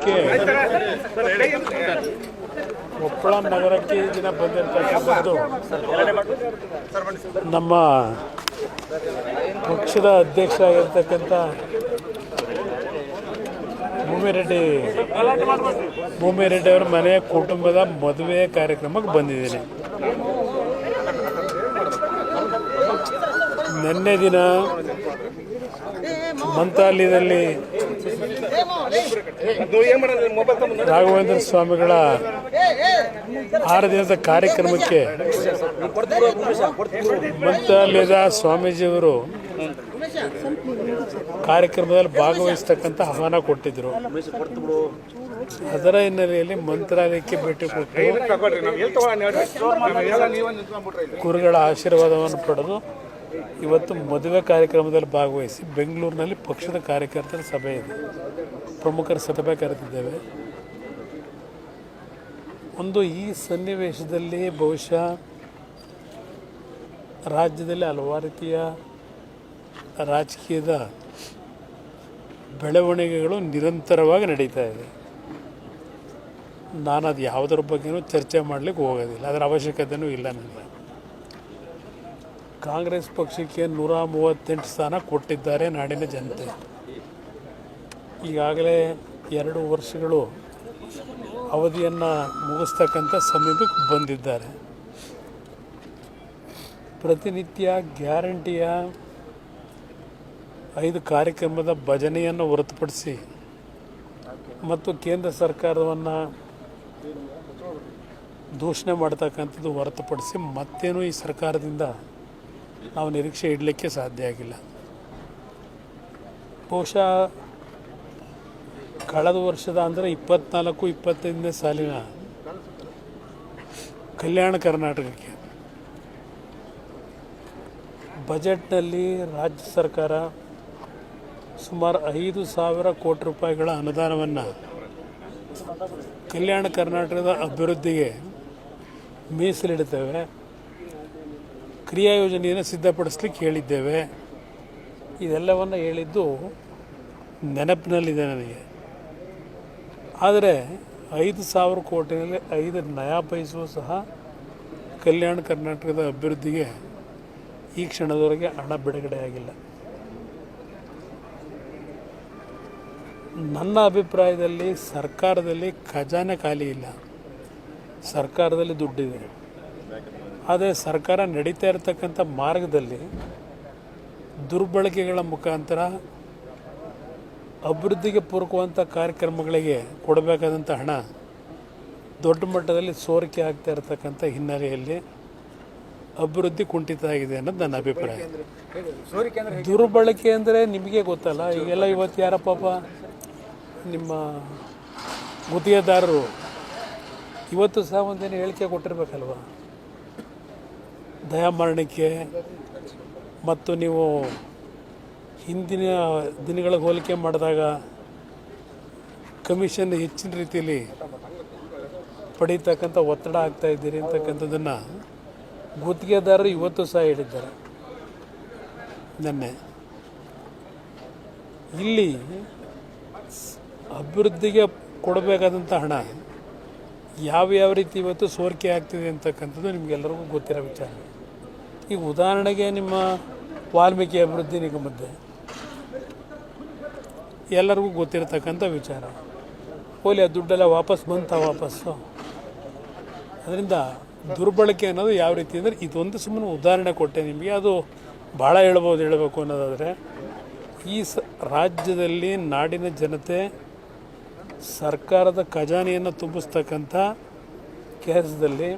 ನಗರಕ್ಕೆ ಕೊಪ್ಪಳ ನಗರಕ್ಕೆ ಈ ದಿನ ಬಂದಿರತಕ್ಕಂಥದ್ದು ನಮ್ಮ ಪಕ್ಷದ ಅಧ್ಯಕ್ಷ ಆಗಿರ್ತಕ್ಕಂಥ ಭೂಮಿರೆಡ್ಡಿ ಅವರ ಮನೆಯ ಕುಟುಂಬದ ಮದುವೆ ಕಾರ್ಯಕ್ರಮಕ್ಕೆ ಬಂದಿದ್ದೀನಿ. ನಿನ್ನೆ ದಿನ ಮಂತ್ರಾಲಯದಲ್ಲಿ ರಾಘವೇಂದ್ರ ಸ್ವಾಮಿಗಳ 6 ದಿನದ ಕಾರ್ಯಕ್ರಮಕ್ಕೆ ಮಂತ್ರಾಲಯದ ಸ್ವಾಮೀಜಿಯವರು ಕಾರ್ಯಕ್ರಮದಲ್ಲಿ ಭಾಗವಹಿಸ್ತಕ್ಕಂಥ ಆಹ್ವಾನ ಕೊಟ್ಟಿದ್ದರು. ಅದರ ಹಿನ್ನೆಲೆಯಲ್ಲಿ ಮಂತ್ರಾಲಯಕ್ಕೆ ಭೇಟಿ ಕೊಟ್ಟು ಗುರುಗಳ ಆಶೀರ್ವಾದವನ್ನು ಪಡೆದು ಇವತ್ತು ಮದುವೆ ಕಾರ್ಯಕ್ರಮದಲ್ಲಿ ಭಾಗವಹಿಸಿ ಬೆಂಗಳೂರಿನಲ್ಲಿ ಪಕ್ಷದ ಕಾರ್ಯಕರ್ತರ ಸಭೆ ಇದೆ, ಪ್ರಮುಖರ ಸಭೆ ಕರೆದಿದ್ದೇವೆ. ಈ ಸನ್ನಿವೇಶದಲ್ಲಿ ಬಹುಶಃ ರಾಜ್ಯದಲ್ಲಿ ಹಲವಾರು ರೀತಿಯ ರಾಜಕೀಯದ ಬೆಳವಣಿಗೆಗಳು ನಿರಂತರವಾಗಿ ನಡೀತಾ ಇದೆ. ನಾನು ಅದು ಯಾವುದರ ಬಗ್ಗೆಯೂ ಚರ್ಚೆ ಮಾಡಲಿಕ್ಕೆ ಹೋಗೋದಿಲ್ಲ, ಅದರ ಅವಶ್ಯಕತೆಯೂ ಇಲ್ಲ. ನನಗೆ ಕಾಂಗ್ರೆಸ್ ಪಕ್ಷಕ್ಕೆ 138 ಸ್ಥಾನ ಕೊಟ್ಟಿದ್ದಾರೆ ನಾಡಿನ ಜನತೆ. ಈಗಾಗಲೇ 2 ವರ್ಷಗಳು ಅವಧಿಯನ್ನು ಮುಗಿಸ್ತಕ್ಕಂಥ ಸಮೀಪಕ್ಕೆ ಬಂದಿದ್ದಾರೆ. ಪ್ರತಿನಿತ್ಯ ಗ್ಯಾರಂಟಿಯ 5 ಕಾರ್ಯಕ್ರಮದ ಭಜನೆಯನ್ನು ಹೊರತುಪಡಿಸಿ ಮತ್ತು ಕೇಂದ್ರ ಸರ್ಕಾರವನ್ನು ದೂಷಣೆ ಮಾಡ್ತಕ್ಕಂಥದ್ದು ಹೊರತುಪಡಿಸಿ ಮತ್ತೇನೂ ಈ ಸರ್ಕಾರದಿಂದ ನಾವು ನಿರೀಕ್ಷೆ ಇಡಲಿಕ್ಕೆ ಸಾಧ್ಯ ಆಗಿಲ್ಲ. ಬಹುಶಃ ಕಳೆದ ವರ್ಷದ ಅಂದರೆ 24-25ನೇ ಸಾಲಿನ ಕಲ್ಯಾಣ ಕರ್ನಾಟಕಕ್ಕೆ ಬಜೆಟ್ನಲ್ಲಿ ರಾಜ್ಯ ಸರ್ಕಾರ ಸುಮಾರು 5,000 ಕೋಟಿ ರೂಪಾಯಿಗಳ ಅನುದಾನವನ್ನು ಕಲ್ಯಾಣ ಕರ್ನಾಟಕದ ಅಭಿವೃದ್ಧಿಗೆ ಮೀಸಲಿಡ್ತೇವೆ, ಕ್ರಿಯಾ ಯೋಜನೆಯನ್ನು ಸಿದ್ಧಪಡಿಸ್ಲಿಕ್ಕೆ ಹೇಳಿದ್ದೇವೆ. ಇದೆಲ್ಲವನ್ನು ಹೇಳಿದ್ದು ನೆನಪಿನಲ್ಲಿದೆ ನನಗೆ. ಆದರೆ 5,000 ಕೋಟಿನಲ್ಲಿ 5 ನಯಾ ಪೈಸೂ ಸಹ ಕಲ್ಯಾಣ ಕರ್ನಾಟಕದ ಅಭಿವೃದ್ಧಿಗೆ ಈ ಕ್ಷಣದವರೆಗೆ ಹಣ ಬಿಡುಗಡೆಯಾಗಿಲ್ಲ. ನನ್ನ ಅಭಿಪ್ರಾಯದಲ್ಲಿ ಸರ್ಕಾರದಲ್ಲಿ ಖಜಾನೆ ಖಾಲಿ ಇಲ್ಲ, ಸರ್ಕಾರದಲ್ಲಿ ದುಡ್ಡಿದೆ. ಆದರೆ ಸರ್ಕಾರ ನಡೀತಾ ಇರತಕ್ಕಂಥ ಮಾರ್ಗದಲ್ಲಿ ದುರ್ಬಳಕೆಗಳ ಮುಖಾಂತರ ಅಭಿವೃದ್ಧಿಗೆ ಪೂರಕವಂಥ ಕಾರ್ಯಕ್ರಮಗಳಿಗೆ ಕೊಡಬೇಕಾದಂಥ ಹಣ ದೊಡ್ಡ ಮಟ್ಟದಲ್ಲಿ ಸೋರಿಕೆ ಆಗ್ತಾ ಇರತಕ್ಕಂಥ ಹಿನ್ನೆಲೆಯಲ್ಲಿ ಅಭಿವೃದ್ಧಿ ಕುಂಠಿತ ಆಗಿದೆ ಅನ್ನೋದು ನನ್ನ ಅಭಿಪ್ರಾಯ. ದುರ್ಬಳಕೆ ಅಂದರೆ ನಿಮಗೆ ಗೊತ್ತಲ್ಲ, ಈಗೆಲ್ಲ ಇವತ್ತು ಯಾರ ಪಾಪ ನಿಮ್ಮ ಗುತ್ತಿಗೆದಾರರು ಇವತ್ತು ಸಹ ಒಂದೇನು ಹೇಳಿಕೆ ಕೊಟ್ಟಿರ್ಬೇಕಲ್ವ, ದಯಾಮರಣಕ್ಕೆ ಮತ್ತು ನೀವು ಹಿಂದಿನ ದಿನಗಳಿಗೆ ಹೋಲಿಕೆ ಮಾಡಿದಾಗ ಕಮಿಷನ್ ಹೆಚ್ಚಿನ ರೀತಿಯಲ್ಲಿ ಪಡೀತಕ್ಕಂಥ ಒತ್ತಡ ಆಗ್ತಾ ಇದ್ದೀರಿ ಅಂತಕ್ಕಂಥದ್ದನ್ನು ಗುತ್ತಿಗೆದಾರರು ಇವತ್ತು ಸಹ ಹೇಳಿದ್ದಾರೆ. ನೆನ್ನೆ ಇಲ್ಲಿ ಅಭಿವೃದ್ಧಿಗೆ ಕೊಡಬೇಕಾದಂಥ ಹಣ ಯಾವ ರೀತಿ ಇವತ್ತು ಸೋರಿಕೆ ಆಗ್ತಿದೆ ಅಂತಕ್ಕಂಥದ್ದು ನಿಮಗೆಲ್ಲರಿಗೂ ಗೊತ್ತಿರೋ ವಿಚಾರ. ಈಗ ಉದಾಹರಣೆಗೆ ನಿಮ್ಮ ವಾಲ್ಮೀಕಿ ಅಭಿವೃದ್ಧಿ ನಿಗಮದ್ದೆ ಎಲ್ಲರಿಗೂ ಗೊತ್ತಿರತಕ್ಕಂಥ ವಿಚಾರ. ಹೋಲಿ ಆ ದುಡ್ಡೆಲ್ಲ ವಾಪಸ್ ವಾಪಸ್ಸು. ಅದರಿಂದ ದುರ್ಬಳಕೆ ಅನ್ನೋದು ಯಾವ ರೀತಿ ಅಂದರೆ ಇದೊಂದು ಸುಮ್ಮನೆ ಉದಾಹರಣೆ ಕೊಟ್ಟೆ ನಿಮಗೆ. ಅದು ಭಾಳ ಹೇಳಬೇಕು ಅನ್ನೋದಾದರೆ ಈ ರಾಜ್ಯದಲ್ಲಿ ನಾಡಿನ ಜನತೆ ಸರ್ಕಾರದ ಖಜಾನೆಯನ್ನು ತುಂಬಿಸ್ತಕ್ಕಂಥ ಕೆಲಸದಲ್ಲಿ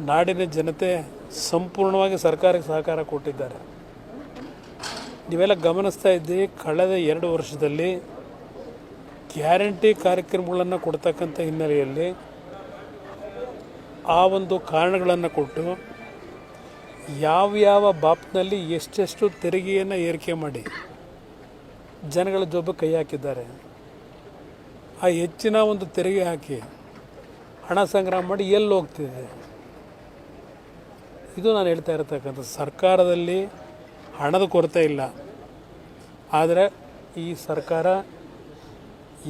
ನಾಡಿನ ಜನತೆ ಸಂಪೂರ್ಣವಾಗಿ ಸರ್ಕಾರಕ್ಕೆ ಸಹಕಾರ ಕೊಟ್ಟಿದ್ದಾರೆ. ನೀವೆಲ್ಲ ಗಮನಿಸ್ತಾ ಇದ್ದೀವಿ, ಕಳೆದ 2 ವರ್ಷದಲ್ಲಿ ಗ್ಯಾರಂಟಿ ಕಾರ್ಯಕ್ರಮಗಳನ್ನು ಕೊಡ್ತಕ್ಕಂಥ ಹಿನ್ನೆಲೆಯಲ್ಲಿ ಆ ಒಂದು ಕಾರಣಗಳನ್ನು ಕೊಟ್ಟು ಯಾವ ಬಾಪ್ನಲ್ಲಿ ಎಷ್ಟೆಷ್ಟು ತೆರಿಗೆಯನ್ನು ಏರಿಕೆ ಮಾಡಿ ಜನಗಳ ಜೋಬು ಕೈ ಹಾಕಿದ್ದಾರೆ. ಆ ಹೆಚ್ಚಿನ ಒಂದು ತೆರಿಗೆ ಹಾಕಿ ಹಣ ಸಂಗ್ರಹ ಮಾಡಿ ಎಲ್ಲಿ ಹೋಗ್ತಿದೆ? ಇದು ನಾನು ಹೇಳ್ತಾ ಇರತಕ್ಕಂಥ ಸರ್ಕಾರದಲ್ಲಿ ಹಣದ ಕೊರತೆ ಇಲ್ಲ. ಆದರೆ ಈ ಸರ್ಕಾರ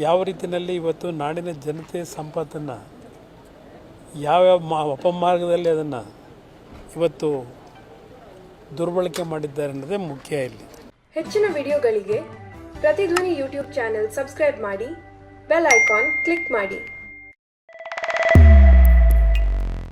ಯಾವ ರೀತಿಯಲ್ಲಿ ಇವತ್ತು ನಾಡಿನ ಜನತೆಯ ಸಂಪತ್ತನ್ನು ಯಾವ್ಯಾವ ಅಪಮಾರ್ಗದಲ್ಲಿ ಅದನ್ನು ಇವತ್ತು ದುರ್ಬಳಕೆ ಮಾಡಿದ್ದಾರೆ ಅನ್ನೋದೇ ಮುಖ್ಯ ಇಲ್ಲಿ. ಹೆಚ್ಚಿನ ವಿಡಿಯೋಗಳಿಗೆ ಪ್ರತಿಧ್ವನಿ ಯೂಟ್ಯೂಬ್ ಚಾನೆಲ್ ಸಬ್ಸ್ಕ್ರೈಬ್ ಮಾಡಿ, ಬೆಲ್ ಐಕಾನ್ ಕ್ಲಿಕ್ ಮಾಡಿ.